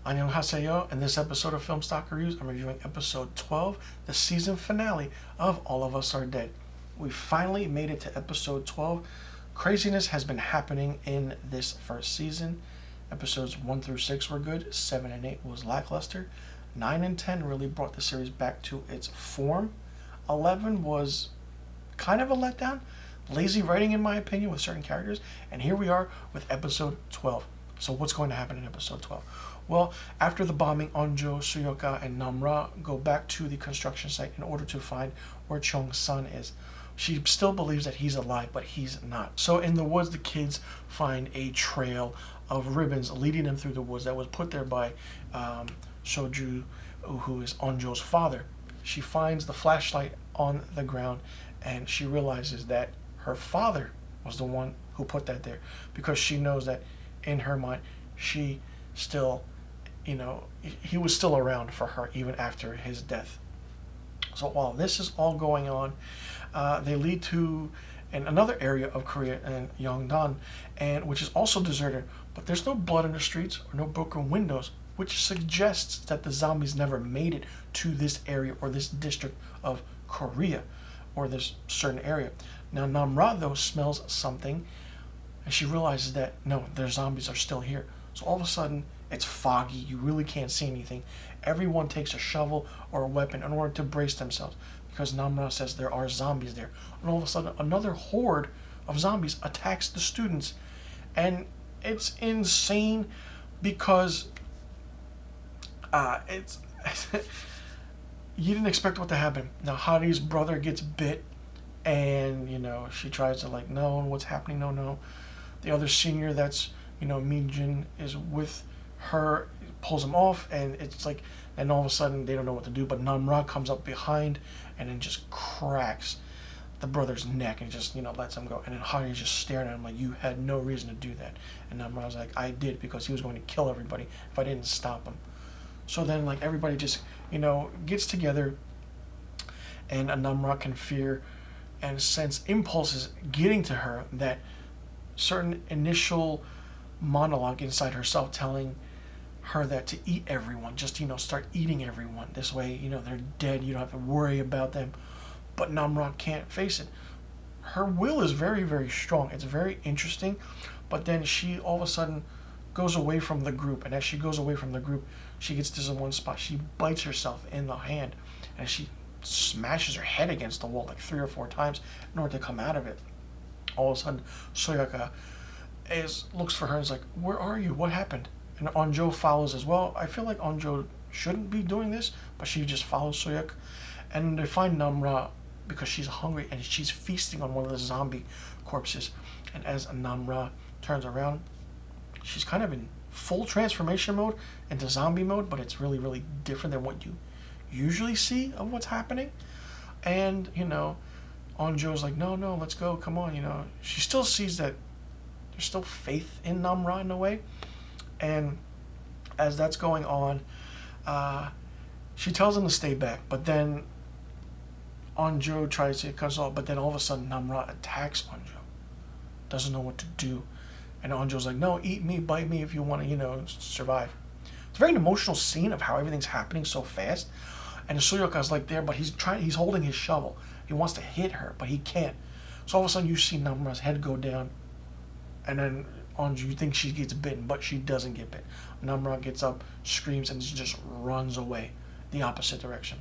안녕하세요. In this episode of Film Stock Reviews, I'm reviewing episode 12, the season finale of All of Us Are Dead. We finally made it to episode 12. Craziness has been happening in this first season. Episodes 1 through 6 were good, 7 and 8 was lackluster, 9 and 10 really brought the series back to its form. 11 was kind of a letdown, lazy writing in my opinion with certain characters, and here we are with episode 12. So what's going to happen in episode 12? Well, after the bombing, Onjo, Suyoka, and Namra go back to the construction site in order to find where Chong-san is. She still believes that he's alive, but he's not. So in the woods, the kids find a trail of ribbons leading them through the woods that was put there by Shoju, who is Onjo's father. She finds the flashlight on the ground, and she realizes that her father was the one who put that there, because she knows that in her mind, she still, he was still around for her even after his death. So while this is all going on, they lead to another area of Korea, in Yongdong, which is also deserted, but there's no blood in the streets or no broken windows, which suggests that the zombies never made it to this area or this district of Korea or this certain area. Now Namra though smells something, and she realizes that no, their zombies are still here. So all of a sudden, it's foggy, you really can't see anything. Everyone takes a shovel or a weapon in order to brace themselves, because Namra says there are zombies there. And all of a sudden, another horde of zombies attacks the students. And it's insane because it's you didn't expect what to happen. Now, Hari's brother gets bit, and, she tries to, no, what's happening? No. The other senior that's, Minjin is with her, pulls him off, and it's and all of a sudden they don't know what to do, but Namra comes up behind and then just cracks the brother's neck and just, lets him go. And then Hari's just staring at him like, you had no reason to do that. And Namra's like, I did, because he was going to kill everybody if I didn't stop him. So then, everybody just, gets together, and Namra can fear and sense impulses getting to her, that certain initial monologue inside herself telling her that to eat everyone, just, start eating everyone. This way, they're dead, you don't have to worry about them. But Namra can't face it. Her will is very, very strong. It's very interesting, but then she all of a sudden goes away from the group, and as she goes away from the group, she gets to this one spot. She bites herself in the hand, and she smashes her head against the wall 3 or 4 times in order to come out of it. All of a sudden, Soyaka looks for her and is like, where are you? What happened? And Onjo follows as well. I feel like Onjo shouldn't be doing this, but she just follows Soyaka. And they find Namra because she's hungry, and she's feasting on one of the zombie corpses. And as Namra turns around, she's kind of in full transformation mode into zombie mode, but it's really, really different than what you usually see of what's happening. And, Onjo's like, no, let's go, come on, She still sees that there's still faith in Namra in a way. And as that's going on, she tells him to stay back, but then Onjo tries to console, but then all of a sudden Namra attacks Onjo. Doesn't know what to do. And Onjo's like, no, eat me, bite me if you want to, survive. It's a very emotional scene of how everything's happening so fast. And Suyoka's there, but he's holding his shovel. He wants to hit her, but he can't. So all of a sudden you see Namra's head go down, and then Onjo, you think she gets bitten, but she doesn't get bit. Namra gets up, screams, and just runs away the opposite direction.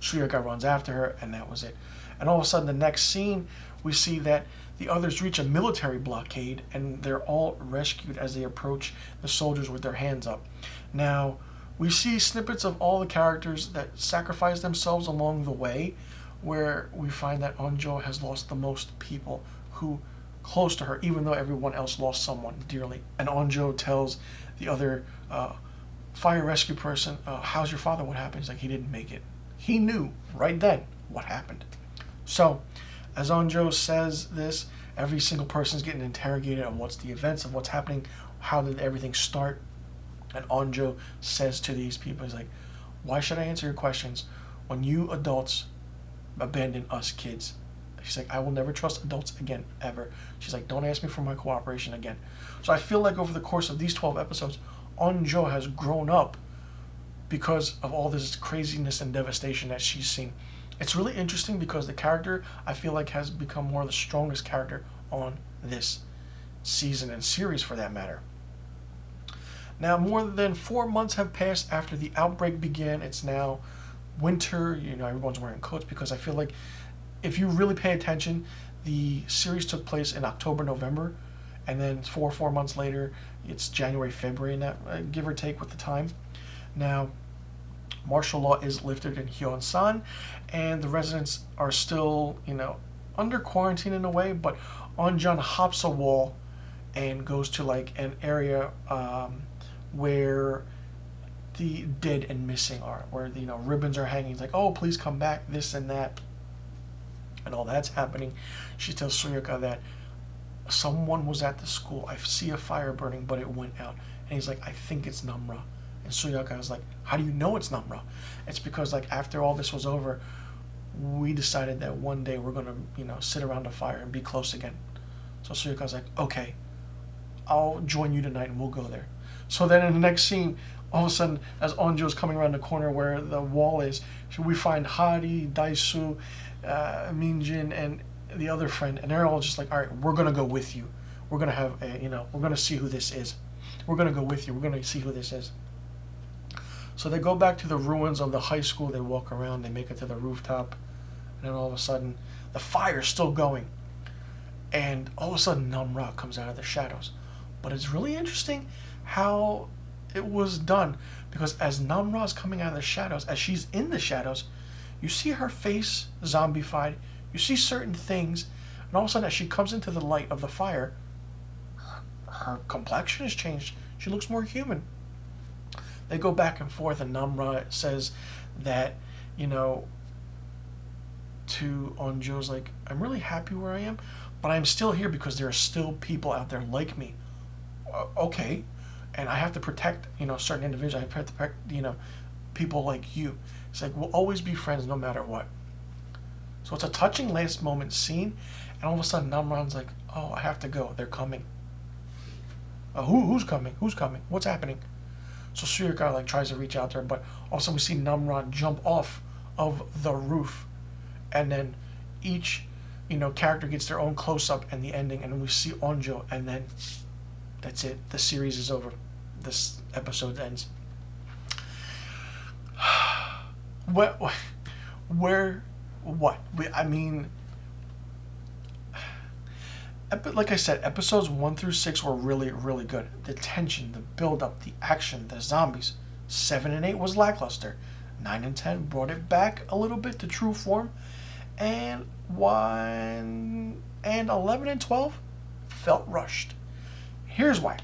Suyoka runs after her, and that was it. And all of a sudden, the next scene, we see that the others reach a military blockade, and they're all rescued as they approach the soldiers with their hands up. Now, we see snippets of all the characters that sacrifice themselves along the way, where we find that Onjo has lost the most people who close to her, even though everyone else lost someone dearly. And Onjo tells the other fire rescue person, how's your father? What happened? He's like, he didn't make it. He knew right then what happened. So, as Onjo says this, every single person is getting interrogated on what's the events of what's happening, how did everything start. And Onjo says to these people, he's like, why should I answer your questions when you adults abandon us kids? She's like, I will never trust adults again, ever. She's like, don't ask me for my cooperation again. So I feel like over the course of these 12 episodes, Onjo has grown up because of all this craziness and devastation that she's seen. It's really interesting because the character, I feel like, has become more of the strongest character on this season and series for that matter. Now, more than 4 months have passed after the outbreak began. It's now winter. Everyone's wearing coats because I feel like if you really pay attention, the series took place in October, November, and then 4 months later, it's January, February, and that give or take with the time. Now, martial law is lifted in Hyeonsan, and the residents are still, under quarantine in a way, but Onjan hops a wall and goes to like an area where the dead and missing are, where ribbons are hanging. It's like, oh, please come back, this and that, and all that's happening. She tells Suyuka that someone was at the school. I see a fire burning, but it went out. And he's like, I think it's Namra. And Suyuka is like, how do you know it's Namra? It's because like after all this was over, we decided that one day we're gonna sit around a fire and be close again. So Suyuka's like, okay, I'll join you tonight and we'll go there. So then in the next scene, all of a sudden, as Onjo's coming around the corner where the wall is, we find Hari, Daisu, Minjin, and the other friend, and they're all just like, all right, we're gonna go with you. We're gonna have we're gonna see who this is. We're gonna go with you. We're gonna see who this is. So they go back to the ruins of the high school. They walk around. They make it to the rooftop, and then all of a sudden, the fire's still going, and all of a sudden, Namra comes out of the shadows. But it's really interesting how it was done, because as Namra's coming out of the shadows, as she's in the shadows, you see her face zombified. You see certain things, and all of a sudden, as she comes into the light of the fire, her complexion has changed. She looks more human. They go back and forth, and Namra says that, to Onjo's like, I'm really happy where I am, but I'm still here because there are still people out there like me. Okay, and I have to protect, certain individuals. I have to protect, people like you. It's like, we'll always be friends no matter what. So it's a touching last moment scene, and all of a sudden Namran's like, oh, I have to go. They're coming. Who's coming? Who's coming? What's happening? So Suyuka like tries to reach out to her, but all of a sudden we see Namran jump off of the roof, and then each, character gets their own close-up and the ending, and then we see Onjo, and then that's it. The series is over. This episode ends. What? Like I said, episodes 1 through 6 were really, really good. The tension, the build-up, the action, the zombies. 7 and 8 was lackluster. 9 and 10 brought it back a little bit to true form. And 11 and 12 felt rushed. Here's why.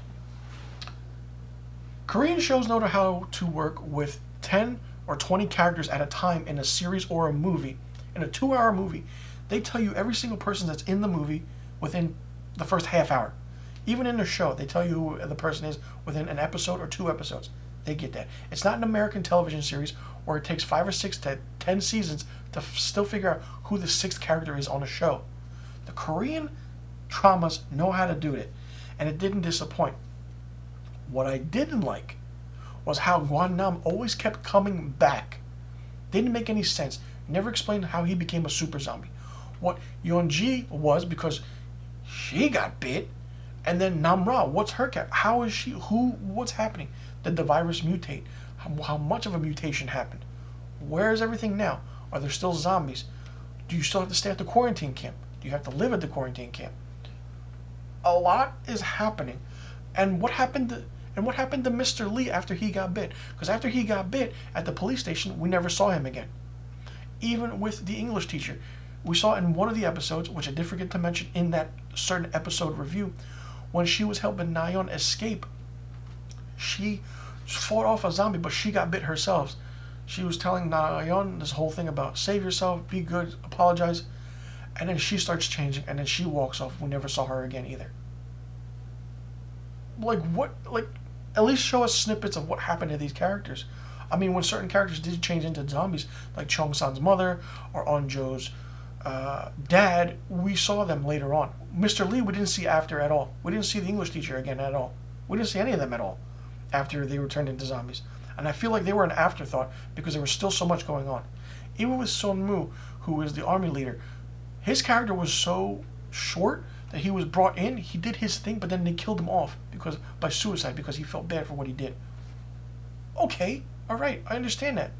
Korean shows know how to work with 10 or 20 characters at a time in a series or a movie. In a 2-hour movie, they tell you every single person that's in the movie within the first half hour. Even in the show, they tell you who the person is within an episode or 2 episodes. They get that. It's not an American television series where it takes 5 or 6 to 10 seasons to still figure out who the 6th character is on a show. The Korean dramas know how to do it, and it didn't disappoint. What I didn't like was how Gwan-nam always kept coming back. Didn't make any sense. Never explained how he became a super zombie. What Yeonji was, because she got bit, and then Namra, what's her cap? How is she? What's happening? Did the virus mutate? How much of a mutation happened? Where is everything now? Are there still zombies? Do you still have to stay at the quarantine camp? Do you have to live at the quarantine camp? A lot is happening. And what happened to Mr. Lee after he got bit? Because after he got bit at the police station, we never saw him again. Even with the English teacher, we saw in one of the episodes, which I did forget to mention in that certain episode review, when she was helping Nayeon escape, she fought off a zombie, but she got bit herself. She was telling Nayeon this whole thing about save yourself, be good, apologize, and then she starts changing, and then she walks off. We never saw her again either. Like, what? Like, at least show us snippets of what happened to these characters. I mean, when certain characters did change into zombies, like Chong-san's mother or Onjo's dad, we saw them later on. Mr. Lee, we didn't see after at all. We didn't see the English teacher again at all. We didn't see any of them at all. after they were turned into zombies. And I feel like they were an afterthought because there was still so much going on. Even with Sun Mu, who is the army leader, his character was so short that he was brought in, he did his thing, but then they killed him off by suicide because he felt bad for what he did. Okay, alright, I understand that.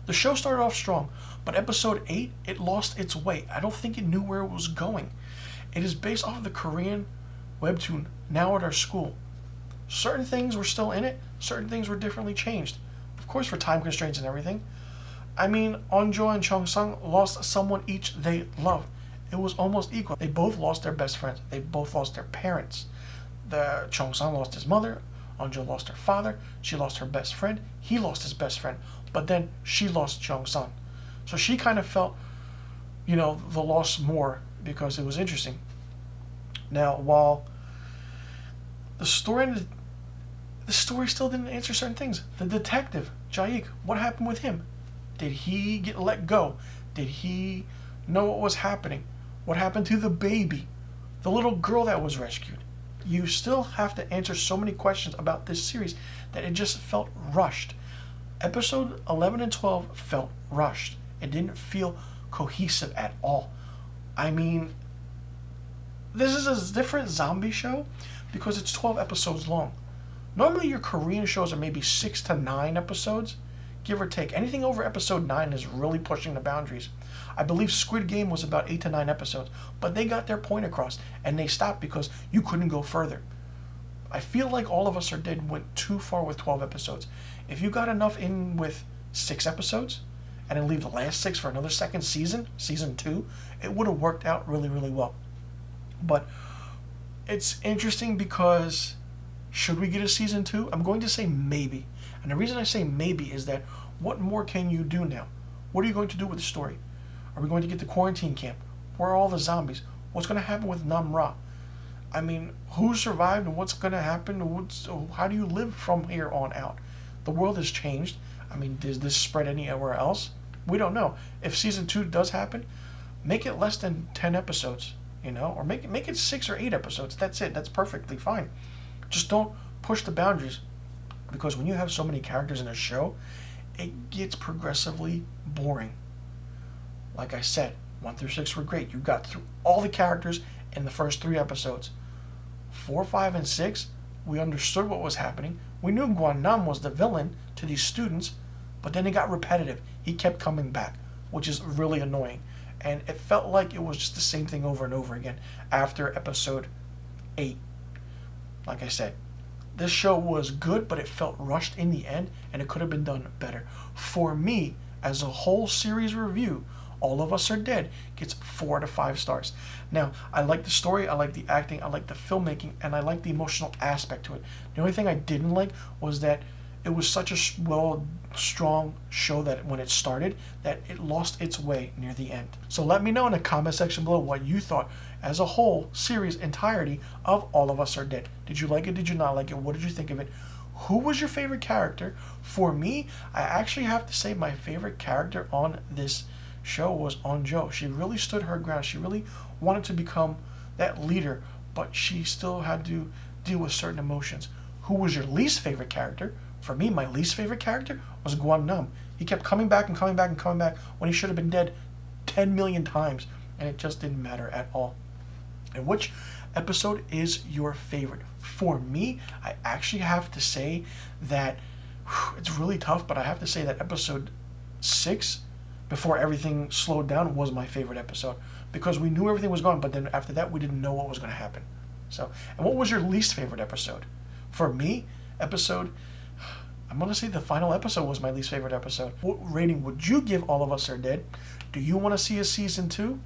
The show started off strong, but episode 8, it lost its way. I don't think it knew where it was going. It is based off of the Korean webtoon, Now at Our School. Certain things were still in it, certain things were differently changed. Of course, for time constraints and everything. I mean, Onjo and Chongsung lost someone each they loved. It was almost equal. They both lost their best friends. They both lost their parents. The Chongsung lost his mother. Onjo lost her father. She lost her best friend. He lost his best friend. But then she lost Chongsung. So she kind of felt, the loss more because it was interesting. Now, while the story still didn't answer certain things. The detective, Jaik, what happened with him? Did he get let go? Did he know what was happening? What happened to the baby? The little girl that was rescued? You still have to answer so many questions about this series that it just felt rushed. Episode 11 and 12 felt rushed. It didn't feel cohesive at all. I mean, this is a different zombie show because it's 12 episodes long. Normally your Korean shows are maybe 6 to 9 episodes, give or take. Anything over episode 9 is really pushing the boundaries. I believe Squid Game was about 8 to 9 episodes, but they got their point across and they stopped because you couldn't go further. I feel like All of Us Are Dead went too far with 12 episodes. If you got enough in with 6 episodes and then leave the last 6 for another second season, season 2, it would have worked out really, really well. But it's interesting because should we get a season 2? I'm going to say maybe. And the reason I say maybe is that what more can you do now? What are you going to do with the story? Are we going to get the quarantine camp? Where are all the zombies? What's going to happen with Namra? I mean, who survived and what's going to happen? How do you live from here on out? The world has changed. I mean, does this spread anywhere else? We don't know. If season 2 does happen, make it less than 10 episodes, or make it 6 or 8 episodes. That's it. That's perfectly fine. Just don't push the boundaries, because when you have so many characters in a show, it gets progressively boring. Like I said, 1 through 6 were great. You got through all the characters in the first 3 episodes. 4, 5, and 6, we understood what was happening. We knew Guanam was the villain to these students, but then it got repetitive. He kept coming back, which is really annoying. And it felt like it was just the same thing over and over again after episode 8. Like I said, this show was good, but it felt rushed in the end, and it could have been done better. For me, as a whole series review, All of Us Are Dead gets 4 out of 5 stars. Now, I like the story, I like the acting, I like the filmmaking, and I like the emotional aspect to it. The only thing I didn't like was that it was such a strong show that when it started, that it lost its way near the end. So let me know in the comment section below what you thought as a whole series entirety of All of Us Are Dead. Did you like it? Did you not like it? What did you think of it? Who was your favorite character? For me, I actually have to say my favorite character on this show was Onjo. She really stood her ground. She really wanted to become that leader, but she still had to deal with certain emotions. Who was your least favorite character? For me, my least favorite character was Guan. He kept coming back and coming back and coming back when he should have been dead 10 million times, and it just didn't matter at all. And which episode is your favorite? For me, I actually have to say that it's really tough, but I have to say that episode 6, before everything slowed down, was my favorite episode, because we knew everything was going, but then after that we didn't know what was going to happen. So, and what was your least favorite episode? For me, I'm going to say the final episode was my least favorite episode. What rating would you give All of Us Are Dead? Do you want to see a season 2?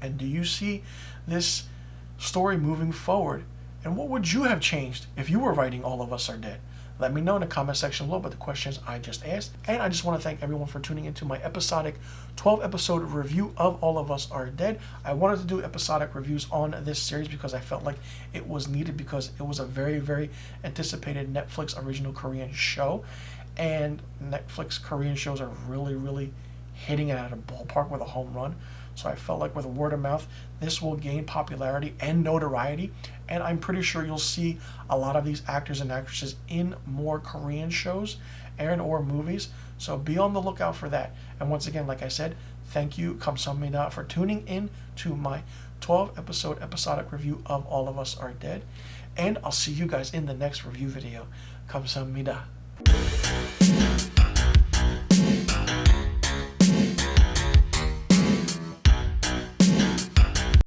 And do you see this story moving forward? And what would you have changed if you were writing All of Us Are Dead? Let me know in the comment section below about the questions I just asked. And I just want to thank everyone for tuning into my episodic 12-episode review of All of Us Are Dead. I wanted to do episodic reviews on this series because I felt like it was needed, because it was a very, very anticipated Netflix original Korean show. And Netflix Korean shows are really, really hitting it out of the ballpark with a home run. So I felt like with word of mouth, this will gain popularity and notoriety, and I'm pretty sure you'll see a lot of these actors and actresses in more Korean shows and or movies. So be on the lookout for that. And once again, like I said, thank you, 감사합니다, for tuning in to my 12 episode episodic review of All of Us Are Dead. And I'll see you guys in the next review video. 감사합니다.